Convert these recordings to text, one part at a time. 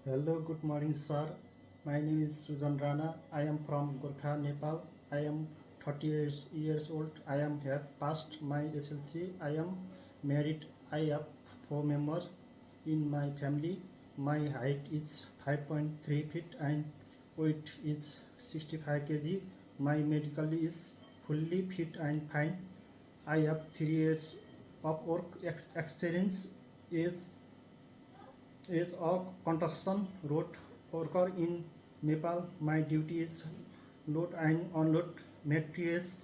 Hello, good morning, sir. My name is Sujan Rana. I am from Gorkha, Nepal. I am 30 years old. I am have passed my SLC. I am married. I have 4 members in my family. My height is 5.3 feet and weight is 65 kg. My medical is fully fit and fine. I have 3 years of work experience. Is a construction road worker in Nepal. My duty is load and unload materials,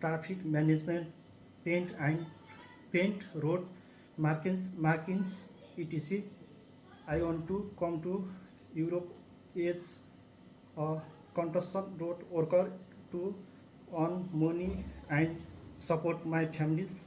traffic management, paint road markings etc. I want to come to Europe as a construction road worker to earn money and support my families.